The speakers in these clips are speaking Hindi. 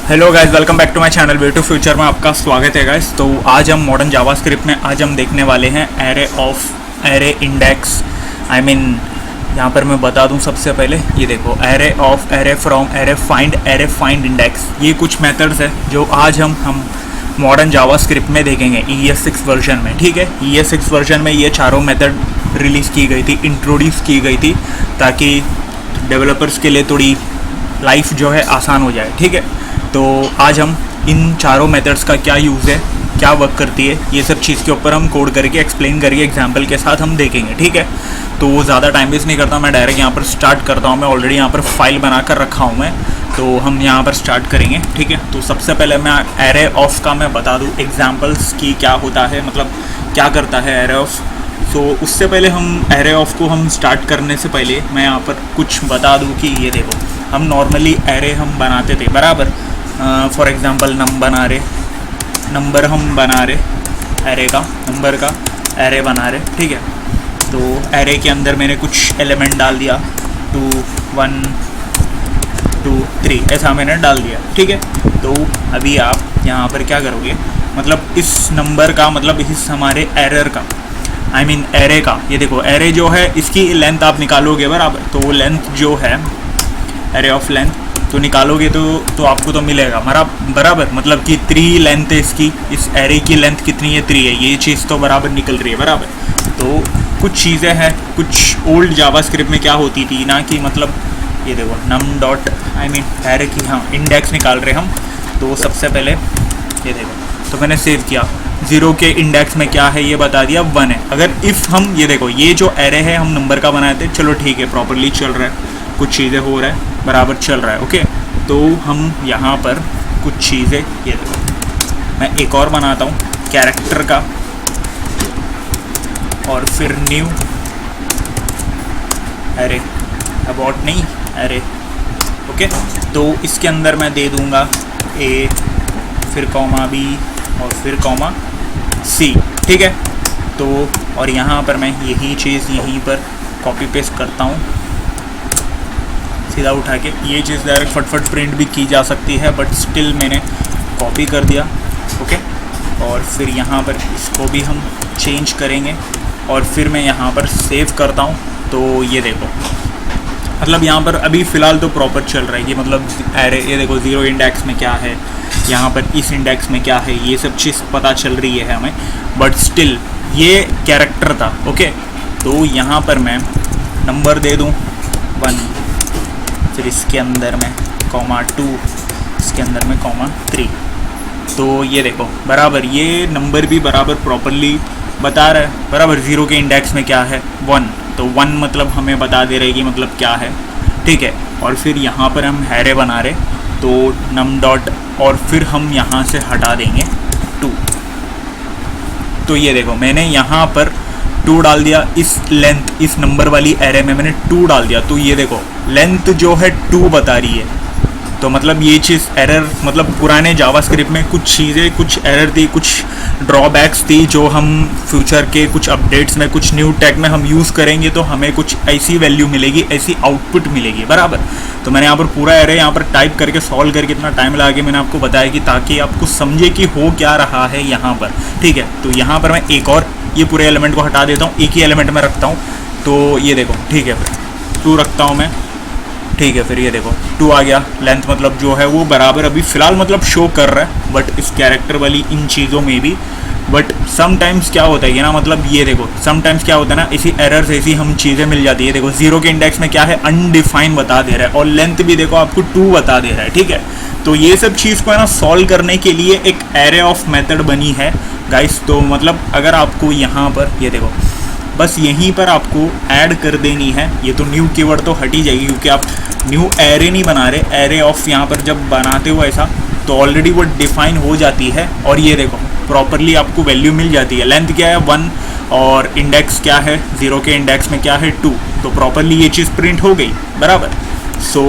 Hello guys, welcome back to my channel way to future में आपका स्वागत है गाइस। तो आज हम मॉडर्न जावास्क्रिप्ट में आज हम देखने वाले हैं array of array index. I mean यहाँ पर मैं बता दूँ सबसे पहले, ये देखो array of, array from, array find index, ये कुछ मेथड्स है जो आज हम मॉडर्न जावास्क्रिप्ट में देखेंगे ES6 वर्जन में। ठीक है, ES6 वर्जन में ये चारों मेथड रिलीज़ की गई थी, इंट्रोड्यूस की गई थी, ताकि डेवलपर्स के लिए थोड़ी लाइफ जो है आसान हो जाए। ठीक है, तो आज हम इन चारों मेथड्स का क्या यूज़ है, क्या वर्क करती है, ये सब चीज़ के ऊपर हम कोड करके एक्सप्लेन करके एग्जाम्पल के साथ हम देखेंगे। ठीक है, तो ज़्यादा टाइम वेस्ट नहीं करता, मैं डायरेक्ट यहाँ पर स्टार्ट करता हूँ। मैं ऑलरेडी यहाँ पर फाइल बना कर रखा हूँ मैं, तो हम यहाँ पर स्टार्ट करेंगे। ठीक है, तो सबसे पहले मैं एरे ऑफ का मैं बता दूँ एग्जाम्पल्स की क्या होता है, मतलब क्या करता है एरे ऑफ। तो उससे पहले हम एरे ऑफ को हम स्टार्ट करने से पहले मैं यहाँ पर कुछ बता दूँ कि ये देखो, हम नॉर्मली एरे हम बनाते थे बराबर। फॉर एग्ज़ाम्पल नंबर हम बना रहे एरे का, नंबर का एरे बना रहे। ठीक है, तो एरे के अंदर मैंने कुछ एलिमेंट डाल दिया, 2 1 2 3 ऐसा मैंने डाल दिया। ठीक है, तो अभी आप यहाँ पर क्या करोगे, मतलब इस नंबर का, मतलब इस हमारे एरर का, आई मीन एरे का, ये देखो एरे जो है इसकी लेंथ आप निकालोगे बराबर। तो लेंथ जो है एरे ऑफ लेंथ तो निकालोगे तो आपको तो मिलेगा बराबर, मतलब कि 3 लेंथ है इसकी, इस एरे की लेंथ कितनी है, 3 है, ये चीज़ तो बराबर निकल रही है बराबर। तो कुछ चीज़ें हैं, कुछ ओल्ड जावास्क्रिप्ट में क्या होती थी ना कि मतलब ये देखो num dot, I mean array की हाँ इंडेक्स निकाल रहे हम। तो सबसे पहले ये देखो, तो मैंने सेव किया, 0 के इंडेक्स में क्या है ये बता दिया, 1 है। अगर इफ़ हम ये देखो, ये जो एरे है हम नंबर का बनाए थे, चलो ठीक है प्रॉपरली चल रहा है, कुछ चीज़ें हो रहा है बराबर चल रहा है। ओके, तो हम यहाँ पर कुछ चीज़ें, ये देखो मैं एक और बनाता हूँ कैरेक्टर का, और फिर न्यू एरे, अबाउट नहीं एरे। ओके, तो इसके अंदर मैं दे दूँगा A, फिर कॉमा B और फिर कॉमा C। ठीक है, तो और यहाँ पर मैं यही चीज़ यहीं पर कॉपी पेस्ट करता हूँ सीधा उठा के। ये चीज़ डायरेक्ट फटफट प्रिंट भी की जा सकती है, बट स्टिल मैंने कॉपी कर दिया। ओके, और फिर यहाँ पर इसको भी हम चेंज करेंगे, और फिर मैं यहाँ पर सेव करता हूँ। तो ये देखो, मतलब यहाँ पर अभी फ़िलहाल तो प्रॉपर चल रहा है कि मतलब एरे, ये देखो 0 इंडेक्स में क्या है, यहाँ पर इस इंडेक्स में क्या है, ये सब चीज़ पता चल रही है हमें, बट स्टिल ये कैरेक्टर था। ओके, तो यहाँ पर मैं नंबर दे दूँ 1, फिर इसके अंदर में कॉमा 2, इसके अंदर में कॉमा 3। तो ये देखो बराबर ये नंबर भी बराबर प्रॉपरली बता रहा है बराबर। 0 के इंडेक्स में क्या है 1, तो 1 मतलब हमें बता दे रहे कि मतलब क्या है। ठीक है, और फिर यहाँ पर हम एरे बना रहे, तो नम डॉट, और फिर हम यहाँ से हटा देंगे 2। तो ये देखो मैंने यहाँ पर 2 डाल दिया, इस लेंथ, इस नंबर वाली एरे में मैंने 2 डाल दिया। तो ये देखो लेंथ जो है 2 बता रही है। तो मतलब ये चीज़ एरर, मतलब पुराने जावास्क्रिप्ट में कुछ चीज़ें, कुछ एरर थी, कुछ ड्रॉबैक्स थी, जो हम फ्यूचर के कुछ अपडेट्स में, कुछ न्यू टेक में हम यूज़ करेंगे तो हमें कुछ ऐसी वैल्यू मिलेगी, ऐसी आउटपुट मिलेगी बराबर। तो मैंने यहाँ पर पूरा एरे यहाँ पर टाइप करके सॉल्व करके इतना टाइम लगा के मैंने आपको बताया कि ताकि आपको समझे कि हो क्या रहा है यहाँ पर। ठीक है, तो यहाँ पर मैं एक और ये पूरे एलिमेंट को हटा देता हूँ, एक ही एलिमेंट में रखता हूँ। तो ये देखो ठीक है, फिर 2 रखता हूँ मैं। ठीक है, फिर ये देखो 2 आ गया, लेंथ मतलब जो है वो बराबर अभी फ़िलहाल मतलब शो कर रहा है, बट इस कैरेक्टर वाली इन चीज़ों में भी। बट समटाइम्स क्या होता है ना, मतलब ये देखो समटाइम्स क्या होता है ना, इसी एरर्स ऐसी हम चीज़ें मिल जाती है। देखो 0 के इंडेक्स में क्या है, अनडिफाइन बता दे रहा है, और लेंथ भी देखो आपको 2 बता दे रहा है। ठीक है, तो ये सब चीज़ को है ना सॉल्व करने के लिए एक एरे ऑफ मेथड बनी है गाइस। तो मतलब अगर आपको यहाँ पर ये देखो, बस यहीं पर आपको ऐड कर देनी है, ये तो न्यू कीवर्ड तो हट ही जाएगी, क्योंकि आप न्यू एरे नहीं बना रहे, एरे ऑफ यहाँ पर जब बनाते हो ऐसा तो ऑलरेडी वो डिफाइन हो जाती है। और ये देखो प्रॉपरली आपको वैल्यू मिल जाती है, लेंथ क्या है 1, और इंडेक्स क्या है 0 के इंडेक्स में क्या है 2, तो प्रॉपरली ये चीज़ प्रिंट हो गई बराबर। सो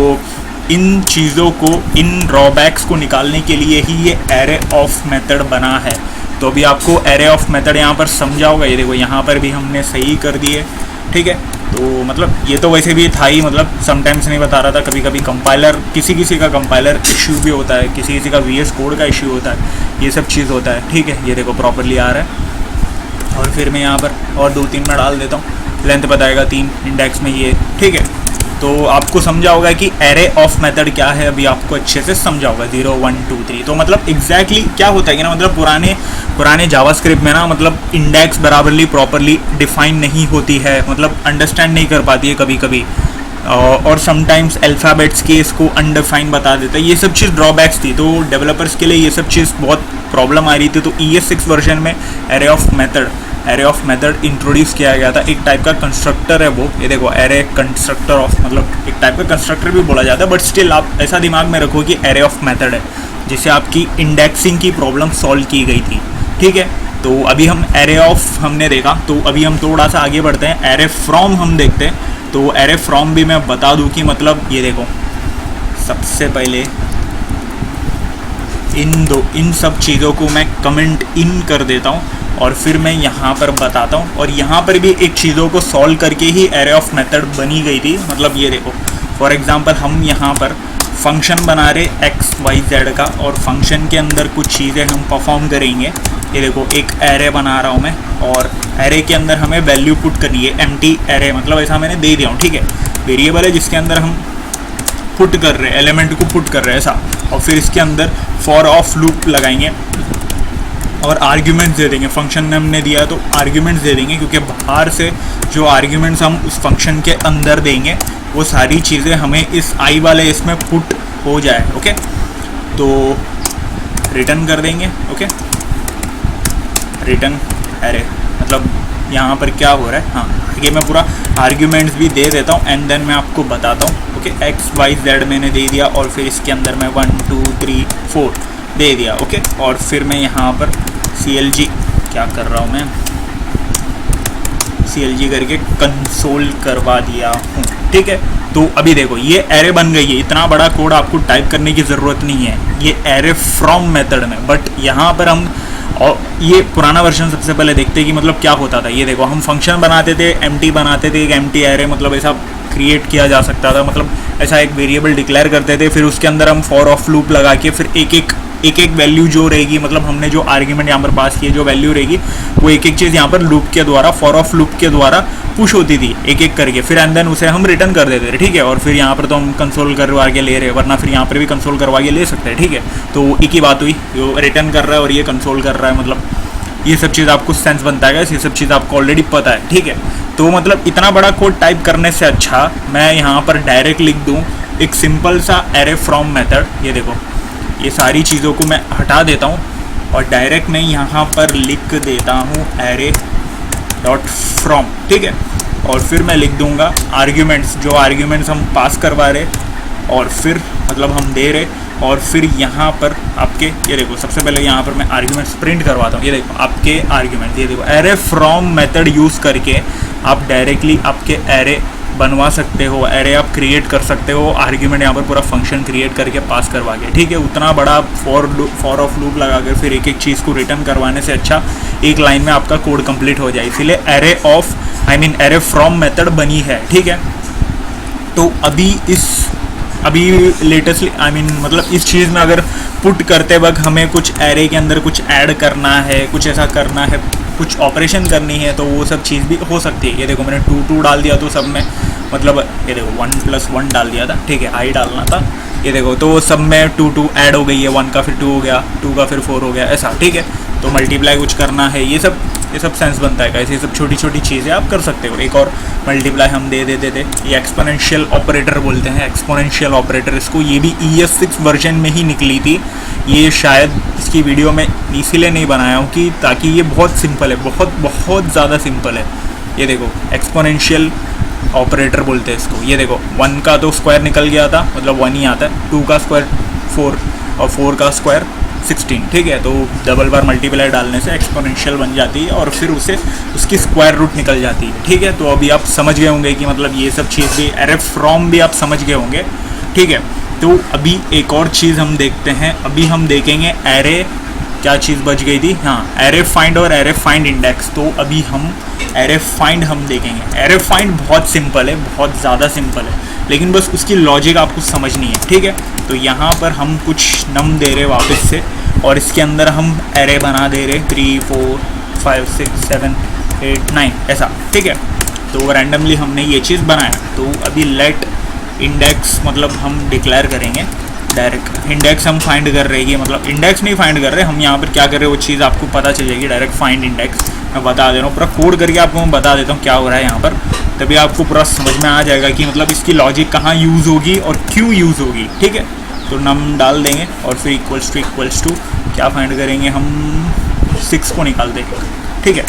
इन चीज़ों को, इन ड्रॉबैक्स को निकालने के लिए ही ये एरे ऑफ मेथड बना है। तो अभी आपको एरे ऑफ मेथड यहाँ पर समझा होगा, ये देखो यहाँ पर भी हमने सही कर दिए। ठीक है, तो मतलब ये तो वैसे भी था ही, मतलब समटाइम्स नहीं बता रहा था, कभी कभी कंपाइलर किसी का कंपाइलर इशू भी होता है, किसी का VS कोड का इशू होता है, ये सब चीज़ होता है। ठीक है, ये देखो प्रॉपरली आ रहा है। और फिर मैं यहाँ पर और 2-3 में डाल देता हूँ, लेंथ बताएगा 3 इंडेक्स में ये। ठीक है, तो आपको समझा होगा कि एरे ऑफ मेथड क्या है, अभी आपको अच्छे से समझा होगा 0 1 2 3। तो मतलब एग्जैक्टली क्या होता है कि ना, मतलब पुराने जावास्क्रिप्ट में ना, मतलब इंडेक्स बराबरली प्रॉपरली डिफाइन नहीं होती है, मतलब अंडरस्टैंड नहीं कर पाती है कभी कभी, और समटाइम्स अल्फ़ाबेट्स के इसको अनडिफाइन बता देता है। ये सब चीज़ ड्रॉबैक्स थी, तो डेवलपर्स के लिए ये सब चीज़ बहुत प्रॉब्लम आ रही थी। तो ES6 वर्जन में एरे ऑफ मेथड इंट्रोड्यूस किया गया था। एक टाइप का कंस्ट्रक्टर है वो, ये देखो एरे कंस्ट्रक्टर ऑफ, मतलब एक टाइप का कंस्ट्रक्टर भी बोला जाता है, बट स्टिल आप ऐसा दिमाग में रखो कि एरे ऑफ मेथड है, जिससे आपकी इंडेक्सिंग की प्रॉब्लम सॉल्व की गई थी। ठीक है, तो अभी हम एरे ऑफ हमने देखा, तो अभी हम थोड़ा सा आगे बढ़ते हैं, एरे फ्रॉम हम देखते हैं। तो एरे फ्रॉम भी मैं बता दूं कि मतलब ये देखो, सबसे पहले इन सब चीज़ों को मैं कमेंट इन कर देता हूँ, और फिर मैं यहाँ पर बताता हूँ। और यहाँ पर भी एक चीज़ों को सॉल्व करके ही एरे ऑफ मेथड बनी गई थी। मतलब ये देखो, फॉर एग्जांपल हम यहाँ पर फंक्शन बना रहे XYZ का, और फंक्शन के अंदर कुछ चीज़ें हम परफॉर्म करेंगे। ये देखो एक एरे बना रहा हूँ मैं, और एरे के अंदर हमें वैल्यू पुट करनी है, एम्प्टी एरे, मतलब ऐसा मैंने दे दिया हूँ। ठीक है, वेरिएबल है जिसके अंदर हम पुट कर रहे हैं, एलिमेंट को पुट कर रहे हैं ऐसा, और फिर इसके अंदर फॉर ऑफ लूप लगाएंगे और आर्ग्यूमेंट्स दे देंगे। फंक्शन में हमने दिया है तो आर्ग्यूमेंट्स दे देंगे, क्योंकि बाहर से जो आर्ग्यूमेंट्स हम उस फंक्शन के अंदर देंगे वो सारी चीज़ें हमें इस आई वाले इसमें पुट हो जाए। ओके, तो रिटर्न कर देंगे। ओके, रिटर्न एरे, मतलब यहाँ पर क्या हो रहा है, हाँ ये मैं पूरा आर्ग्यूमेंट्स भी दे देता हूँ, एंड देन मैं आपको बताता हूँ। ओके, XYZ मैंने दे दिया, और फिर इसके अंदर मैं 1 2 3 4 दे दिया। ओके, और फिर मैं यहाँ पर CLG क्या कर रहा हूँ मैं, CLG करके कंसोल करवा दिया हूँ। ठीक है, तो अभी देखो ये एरे बन गई है। इतना बड़ा कोड आपको टाइप करने की ज़रूरत नहीं है, ये एरे फ्रॉम मेथड में। बट यहाँ पर हम, और ये पुराना वर्जन सबसे पहले देखते हैं कि मतलब क्या होता था। ये देखो, हम फंक्शन बनाते थे, एम्प्टी बनाते थे, एक एम्प्टी एरे मतलब ऐसा क्रिएट किया जा सकता था, मतलब ऐसा एक वेरिएबल डिक्लेयर करते थे, फिर उसके अंदर हम फॉर ऑफ लूप लगा के फिर एक वैल्यू जो रहेगी, मतलब हमने जो आर्ग्यूमेंट यहाँ पर पास किए, जो वैल्यू रहेगी वो एक चीज़ यहाँ पर लूप के द्वारा, फॉर ऑफ लूप के द्वारा पुश होती थी एक करके, फिर एंड देन उसे हम रिटर्न कर देते थे। ठीक है, और फिर यहाँ पर तो हम कंसोल करवा के ले रहे हैं, वरना फिर यहाँ पर भी कंसोल करवा के ले सकते हैं। ठीक है, तो एक ही बात हुई, जो रिटर्न कर रहा है और ये कंसोल कर रहा है, मतलब ये सब चीज़ आपको सेंस बनता है, ये सब चीज़ आपको ऑलरेडी पता है। ठीक है, तो मतलब इतना बड़ा कोड टाइप करने से अच्छा मैं यहाँ पर डायरेक्ट लिख दूँ एक सिंपल सा एरे फ्रॉम मेथड। ये देखो, ये सारी चीज़ों को मैं हटा देता हूँ और डायरेक्ट मैं यहाँ पर लिख देता हूँ एरे डॉट फ्रॉम। ठीक है, और फिर मैं लिख दूँगा आर्ग्यूमेंट्स, जो आर्ग्यूमेंट्स हम पास करवा रहे और फिर मतलब हम दे रहे, और फिर यहाँ पर आपके ये देखो, सबसे पहले यहाँ पर मैं आर्ग्यूमेंट्स प्रिंट करवाता हूँ। ये देखो आपके आर्ग्यूमेंट, ये देखो एरे फ्रॉम मेथड यूज़ करके आप डायरेक्टली आपके एरे बनवा सकते हो, एरे आप क्रिएट कर सकते हो, आर्ग्यूमेंट यहाँ पर पूरा फंक्शन क्रिएट करके पास करवा के। ठीक है, उतना बड़ा फॉर ऑफ लूप लगा कर फिर एक चीज़ को रिटर्न करवाने से अच्छा एक लाइन में आपका कोड कंप्लीट हो जाए, इसीलिए एरे फ्रॉम मेथड बनी है। ठीक है, तो अभी लेटेस्टली मतलब इस चीज़ में अगर पुट करते वक्त हमें कुछ एरे के अंदर कुछ ऐड करना है, कुछ ऐसा करना है, कुछ ऑपरेशन करनी है, तो वो सब चीज़ भी हो सकती है। ये देखो मैंने 2 2 डाल दिया, तो सब में मतलब ये देखो 1 + 1 डाल दिया था। ठीक है, आई डालना था, ये देखो तो सब में 2 2 ऐड हो गई है, 1 का फिर 2 हो गया, 2 का फिर 4 हो गया, ऐसा। ठीक है, तो मल्टीप्लाई कुछ करना है, ये सब सेंस बनता है। ऐसे सब छोटी छोटी चीज़ें आप कर सकते हो। एक और मल्टीप्लाई हम दे देते थे, ये एक्सपोनेंशियल ऑपरेटर बोलते हैं, एक्सपोनेंशियल ऑपरेटर इसको, ये भी ES6 वर्जन में ही निकली थी। ये शायद इसकी वीडियो में इसीलिए नहीं बनाया हूँ कि ताकि ये बहुत सिंपल है, बहुत ज़्यादा सिंपल है। ये देखो एक्सपोनेंशियल ऑपरेटर बोलते हैं इसको। ये देखो 1 का तो स्क्वायर निकल गया था, मतलब 1 ही आता है, 2 का स्क्वायर 4 और 4 का स्क्वायर 16। ठीक है, तो डबल बार मल्टीप्लाई डालने से एक्सपोनेंशियल बन जाती है और फिर उसकी स्क्वायर रूट निकल जाती है। ठीक है, तो अभी आप समझ गए होंगे कि मतलब ये सब चीज़ भी, एरे फ्रॉम भी आप समझ गए होंगे। ठीक है, तो अभी एक और चीज़ हम देखते हैं, अभी हम देखेंगे एरे क्या चीज़ बच गई थी, हाँ, एरे फाइंड और एरे फाइंड इंडेक्स। तो अभी हम एरे फाइंड हम देखेंगे। एरे फाइंड बहुत सिंपल है, बहुत ज़्यादा सिंपल है, लेकिन बस उसकी लॉजिक आपको समझनी है, ठीक है। तो यहाँ पर हम कुछ नम दे रहे वापस से, और इसके अंदर हम एरे बना दे रहे 3 4 5 6 7 8 9 ऐसा, ठीक है। तो रैंडमली हमने ये चीज़ बनाया। तो अभी लेट इंडेक्स मतलब हम डिक्लेयर करेंगे डायरेक्ट। इंडेक्स हम फाइंड कर रहे हैं, मतलब इंडेक्स नहीं फाइंड कर रहे हम यहाँ पर क्या कर रहे हैं वो चीज़ आपको पता चल जाएगी। डायरेक्ट फाइंड इंडेक्स मैं बता दे रहा हूँ, पूरा कोड करके आपको मैं बता देता हूँ क्या हो रहा है यहाँ पर, तभी आपको पूरा समझ में आ जाएगा कि मतलब इसकी लॉजिक कहाँ यूज़ होगी और क्यों यूज़ होगी, ठीक है। तो नम डाल देंगे और फिर इक्वल्स टू क्या फाइंड करेंगे हम, 6 को निकाल देंगे, ठीक है।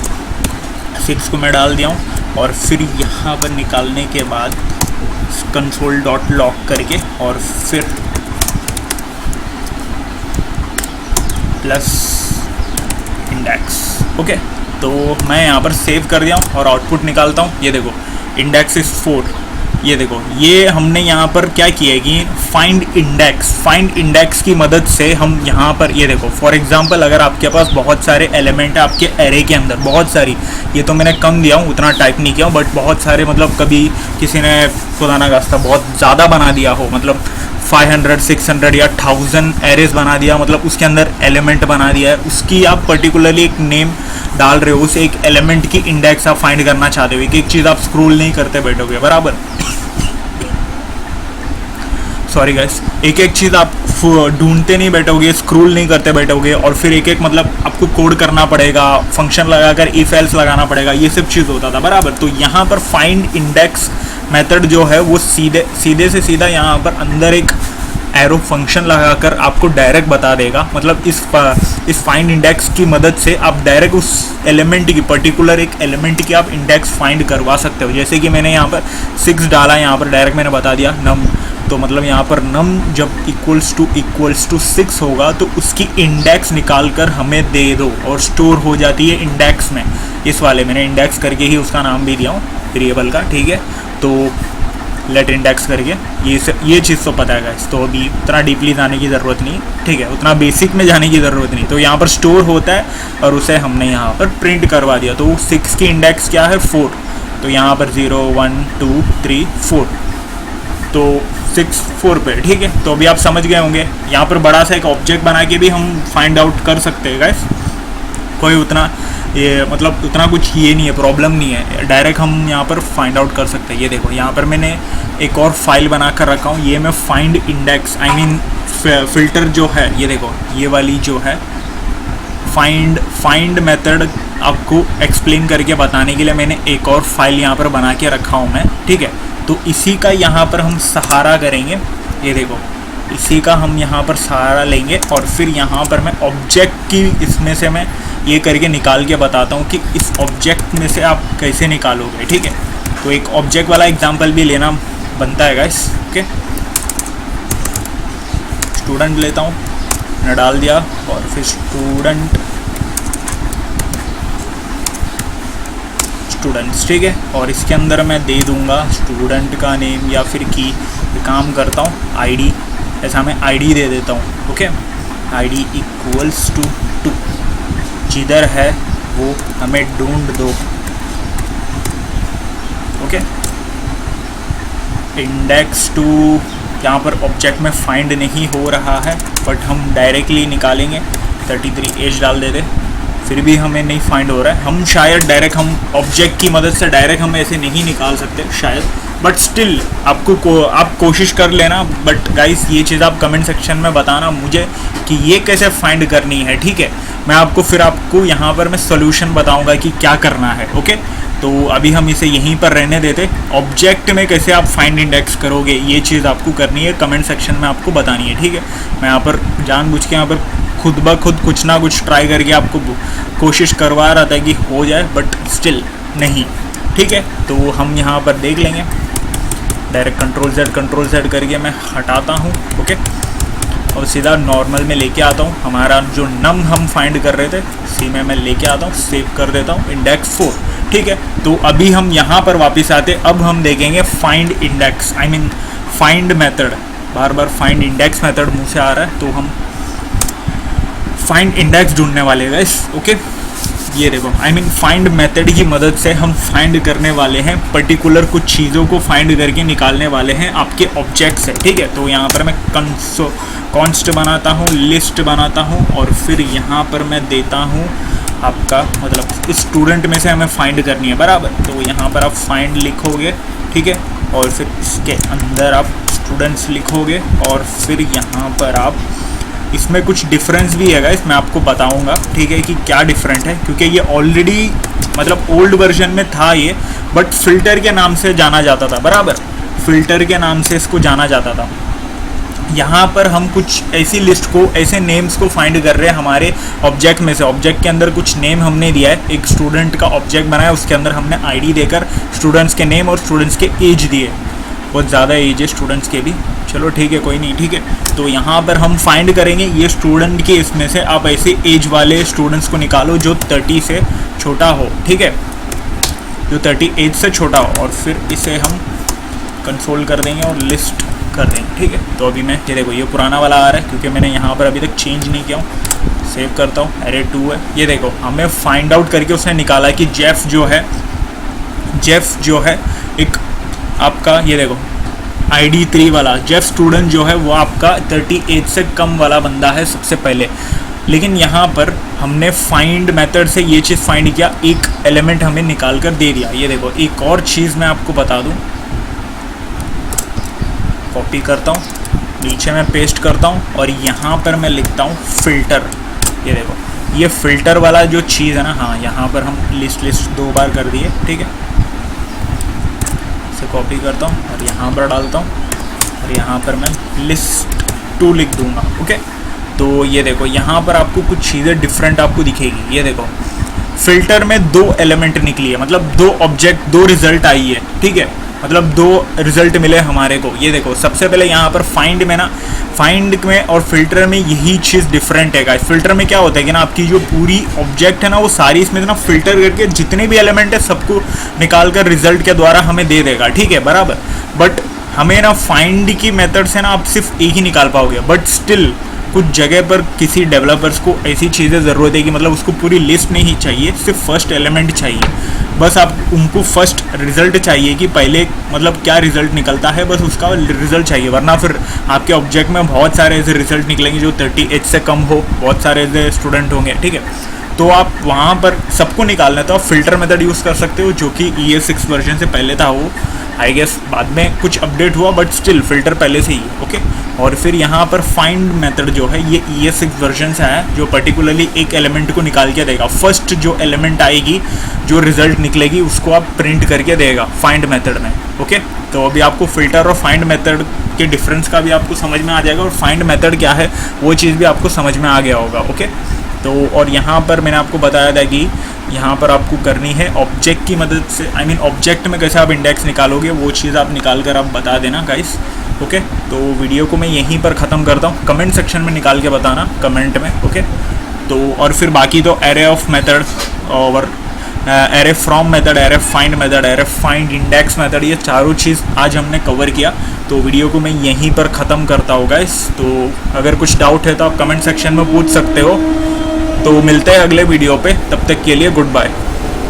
6 को मैं डाल दिया हूँ, और फिर यहाँ पर निकालने के बाद कंसोल डॉट लॉक करके और फिर प्लस इंडेक्स, ओके। तो मैं यहाँ पर सेव कर दिया हूँ और आउटपुट निकालता हूँ। ये देखो इंडेक्स इज़ 4, ये देखो ये हमने यहाँ पर क्या किया है कि फाइंड इंडेक्स की मदद से हम यहाँ पर ये देखो, फॉर एग्जांपल अगर आपके पास बहुत सारे एलिमेंट है आपके एरे के अंदर, बहुत सारी, ये तो मैंने कम दिया हूँ, उतना टाइप नहीं किया हूँ, बट बहुत सारे मतलब कभी किसी ने खुदा ना खास्ता बहुत ज़्यादा बना दिया हो, मतलब 500 600 या 1000 एरेज बना दिया, मतलब उसके अंदर एलिमेंट बना दिया है, उसकी आप पर्टिकुलरली एक नेम डाल रहे हो, उस एक एलिमेंट की इंडेक्स आप फाइंड करना चाहते हो, एक चीज़ आप स्क्रॉल नहीं करते बैठोगे, बराबर। सॉरी गाइस, एक एक चीज़ आप ढूंढते नहीं बैठोगे, स्क्रॉल नहीं करते बैठोगे, और फिर एक एक मतलब आपको कोड करना पड़ेगा, फंक्शन लगाकर इफ एल्स लगाना पड़ेगा, ये सब चीज़ होता था, बराबर। तो यहाँ पर फाइंड इंडेक्स मेथड जो है वो सीधे से सीधा यहाँ पर अंदर एक एरो फंक्शन लगाकर आपको डायरेक्ट बता देगा, मतलब इस फाइंड इंडेक्स की मदद से आप डायरेक्ट उस एलिमेंट की, पर्टिकुलर एक एलिमेंट की आप इंडेक्स फाइंड करवा सकते हो। जैसे कि मैंने यहाँ पर 6 डाला, यहाँ पर डायरेक्ट मैंने बता दिया नम, तो मतलब यहाँ पर नम जब इक्वल्स टू 6 होगा तो उसकी इंडेक्स निकाल कर हमें दे दो, और स्टोर हो जाती है इंडेक्स में। इस वाले मैंने इंडेक्स करके ही उसका नाम भी दिया हूँ वेरिएबल का, ठीक है। तो लेट इंडेक्स करके ये चीज़ तो पता है गाइस, तो अभी उतना डीपली जाने की ज़रूरत नहीं, ठीक है, उतना बेसिक में जाने की ज़रूरत नहीं। तो यहाँ पर स्टोर होता है और उसे हमने यहाँ पर प्रिंट करवा दिया। तो 6 की इंडेक्स क्या है, 4, तो यहाँ पर 0 1 2 3 4, तो 6 4 पे, ठीक है। तो अभी आप समझ गए होंगे, यहाँ पर बड़ा सा एक ऑब्जेक्ट बना के भी हम फाइंड आउट कर सकते हैं गाइस, कोई उतना ये मतलब उतना कुछ ये नहीं है, प्रॉब्लम नहीं है, डायरेक्ट हम यहाँ पर फाइंड आउट कर सकते हैं। ये देखो यहाँ पर मैंने एक और फाइल बना कर रखा हूँ, ये मैं find index I mean filter जो है, ये देखो ये वाली जो है फाइंड मेथड आपको एक्सप्लेन करके बताने के लिए मैंने एक और फाइल यहाँ पर बना के रखा हूँ मैं, ठीक है। तो इसी का यहाँ पर हम सहारा करेंगे, ये देखो इसी का हम यहाँ पर सहारा लेंगे, और फिर यहाँ पर मैं ऑब्जेक्ट की इसमें से मैं ये करके निकाल के बताता हूँ कि इस ऑब्जेक्ट में से आप कैसे निकालोगे, ठीक है। तो एक ऑब्जेक्ट वाला एग्जांपल भी लेना बनता है गाइस, ओके। स्टूडेंट लेता हूँ, मैंने डाल दिया, और फिर स्टूडेंट्स, ठीक है। और इसके अंदर मैं दे दूँगा स्टूडेंट का नेम, या फिर की काम करता हूँ आईडी, ऐसा मैं आईडी दे देता हूँ, ओके। आईडी इक्वल्स टू 2, जिधर है वो हमें ढूंढ दो, ओके। इंडेक्स टू यहाँ पर ऑब्जेक्ट में फाइंड नहीं हो रहा है, बट हम डायरेक्टली निकालेंगे, 33 एज डाल देते, फिर भी हमें नहीं फाइंड हो रहा है। हम शायद डायरेक्ट हम ऑब्जेक्ट की मदद से डायरेक्ट हम ऐसे नहीं निकाल सकते शायद, बट स्टिल आप कोशिश कर लेना। बट गाइस ये चीज़ आप कमेंट सेक्शन में बताना मुझे कि ये कैसे फाइंड करनी है, ठीक है। मैं आपको यहाँ पर मैं सोल्यूशन बताऊँगा कि क्या करना है, ओके। तो अभी हम इसे यहीं पर रहने देते। ऑब्जेक्ट में कैसे आप फाइंड इंडेक्स करोगे ये चीज़ आपको करनी है, कमेंट सेक्शन में आपको बतानी है, ठीक है। मैं यहाँ पर जानबूझ के यहाँ पर खुद ब खुद कुछ ना कुछ ट्राई करके आपको कोशिश करवा रहा था कि हो जाए, बट स्टिल नहीं, ठीक है। तो हम यहाँ पर देख लेंगे, डायरेक्ट कंट्रोल Z करके मैं हटाता हूँ, ओके, और सीधा नॉर्मल में लेके आता हूँ। हमारा जो नम हम फाइंड कर रहे थे उसी में मैं लेके आता हूँ, सेव कर देता हूँ इंडेक्स 4, ठीक है। तो अभी हम यहाँ पर वापस आते, अब हम देखेंगे find index I mean find method, bar bar find index method मुँह से आ रहा है, तो हम फाइंड इंडेक्स ढूंढने वाले हैं गाइस। ओके, ये देखो फाइंड मेथड की मदद से हम फाइंड करने वाले हैं पर्टिकुलर कुछ चीज़ों को फाइंड करके निकालने वाले हैं आपके ऑब्जेक्ट से, ठीक है। तो यहाँ पर मैं कॉन्स्ट बनाता हूँ, लिस्ट बनाता हूँ, और फिर यहाँ पर मैं देता हूँ आपका मतलब स्टूडेंट में से हमें फाइंड करनी है, बराबर। तो यहाँ पर आप फाइंड लिखोगे, ठीक है, और फिर इसके अंदर आप स्टूडेंट्स लिखोगे, और फिर यहाँ पर आप इसमें कुछ डिफरेंस भी है गाइस, मैं आपको बताऊंगा, ठीक है, कि क्या डिफरेंट है, क्योंकि ये ऑलरेडी मतलब ओल्ड वर्जन में था ये, बट फिल्टर के नाम से जाना जाता था, बराबर। फिल्टर के नाम से इसको जाना जाता था। यहाँ पर हम कुछ ऐसी लिस्ट को, ऐसे नेम्स को फाइंड कर रहे हैं हमारे ऑब्जेक्ट में से। ऑब्जेक्ट के अंदर कुछ नेम हमने दिया है, एक स्टूडेंट का ऑब्जेक्ट बनाया, उसके अंदर हमने आईडी देकर स्टूडेंट्स के नेम और स्टूडेंट्स के एज दिए। बहुत ज़्यादा एज है स्टूडेंट्स के भी, चलो ठीक है, कोई नहीं, ठीक है। तो यहाँ पर हम फाइंड करेंगे ये स्टूडेंट के, इसमें से आप ऐसे एज वाले स्टूडेंट्स को निकालो जो 30 से छोटा हो, ठीक है, जो 30 एज से छोटा हो, और फिर इसे हम कंसोल कर देंगे और लिस्ट कर देंगे, ठीक है। तो अभी मैं ये देखो, ये पुराना वाला आ रहा है क्योंकि मैंने यहाँ पर अभी तक चेंज नहीं किया हूँ। सेव करता हूँ, array 2 है। ये देखो, हमें फाइंड आउट करके उसने निकाला कि जेफ जो है एक आपका, ये देखो ID 3 वाला जेफ स्टूडेंट जो है वो आपका 30 एज से कम वाला बंदा है सबसे पहले। लेकिन यहाँ पर हमने फाइंड मेथड से ये चीज़ फाइंड किया, एक एलिमेंट हमें निकाल कर दे दिया। ये देखो, एक और चीज़ मैं आपको बता दूँ, कॉपी करता हूँ, नीचे मैं पेस्ट करता हूँ, और यहाँ पर मैं लिखता हूँ फ़िल्टर। ये देखो, ये फ़िल्टर वाला जो चीज़ है ना, हाँ, यहाँ पर हम लिस्ट 2 बार कर दिए, ठीक है। इसे कॉपी करता हूँ और यहाँ पर डालता हूँ, और यहाँ पर मैं लिस्ट 2 लिख दूँगा, ओके। तो ये देखो, यहाँ पर आपको कुछ चीज़ें डिफरेंट आपको दिखेगी। ये देखो, फ़िल्टर में 2 एलिमेंट निकली है, मतलब 2 ऑब्जेक्ट, 2 रिज़ल्ट आई है, ठीक है, मतलब 2 रिज़ल्ट मिले हमारे को। ये देखो, सबसे पहले यहाँ पर फाइंड में और फिल्टर में यही चीज़ डिफरेंट है गाइस। फिल्टर में क्या होता है कि ना, आपकी जो पूरी ऑब्जेक्ट है ना, वो सारी इसमें ना फिल्टर करके जितने भी एलिमेंट है सबको निकाल कर रिजल्ट के द्वारा हमें दे देगा, ठीक है, बराबर। बट हमें ना फाइंड की मेथड से ना आप सिर्फ एक ही निकाल पाओगे, बट स्टिल कुछ जगह पर किसी डेवलपर्स को ऐसी चीज़ें ज़रूरत है कि मतलब उसको पूरी लिस्ट नहीं चाहिए, सिर्फ फर्स्ट एलिमेंट चाहिए। बस आप उनको फर्स्ट रिज़ल्ट चाहिए कि पहले मतलब क्या रिज़ल्ट निकलता है, बस उसका रिज़ल्ट चाहिए, वरना फिर आपके ऑब्जेक्ट में बहुत सारे ऐसे रिज़ल्ट निकलेंगे जो 30 एज से कम हो, बहुत सारे ऐसे स्टूडेंट होंगे, ठीक है। तो आप वहाँ पर सबको निकालना, तो आप फ़िल्टर मेथड यूज़ कर सकते हो, जो कि ES6 वर्जन से पहले था। वो आई गेस बाद में कुछ अपडेट हुआ, बट स्टिल फ़िल्टर पहले से ही है, ओके। और फिर यहाँ पर फाइंड मेथड जो है ये ES6 वर्जन से है, जो पर्टिकुलरली एक एलिमेंट को निकाल के देगा। फर्स्ट जो एलिमेंट आएगी, जो रिज़ल्ट निकलेगी, उसको आप प्रिंट करके देगा फाइंड मेथड में, ओके। तो अभी आपको फ़िल्टर और फाइंड मेथड के डिफरेंस का भी आपको समझ में आ जाएगा, और फाइंड मेथड क्या है वो चीज़ भी आपको समझ में आ गया होगा, ओके। तो और यहाँ पर मैंने आपको बताया था कि यहाँ पर आपको करनी है ऑब्जेक्ट की मदद से, ऑब्जेक्ट में कैसे आप इंडेक्स निकालोगे, वो चीज़ आप निकाल कर आप बता देना गाइस, ओके। तो वीडियो को मैं यहीं पर ख़त्म करता हूँ, कमेंट सेक्शन में निकाल के बताना कमेंट में, ओके। तो और फिर बाकी तो एरे ऑफ मेथड और array from method, array find method, array find index method, ये चारों चीज़ आज हमने कवर किया। तो वीडियो को मैं यहीं पर ख़त्म करता हूँ गाइस। तो अगर कुछ डाउट है तो आप कमेंट सेक्शन में पूछ सकते हो। तो मिलते हैं अगले वीडियो पे, तब तक के लिए गुड बाय।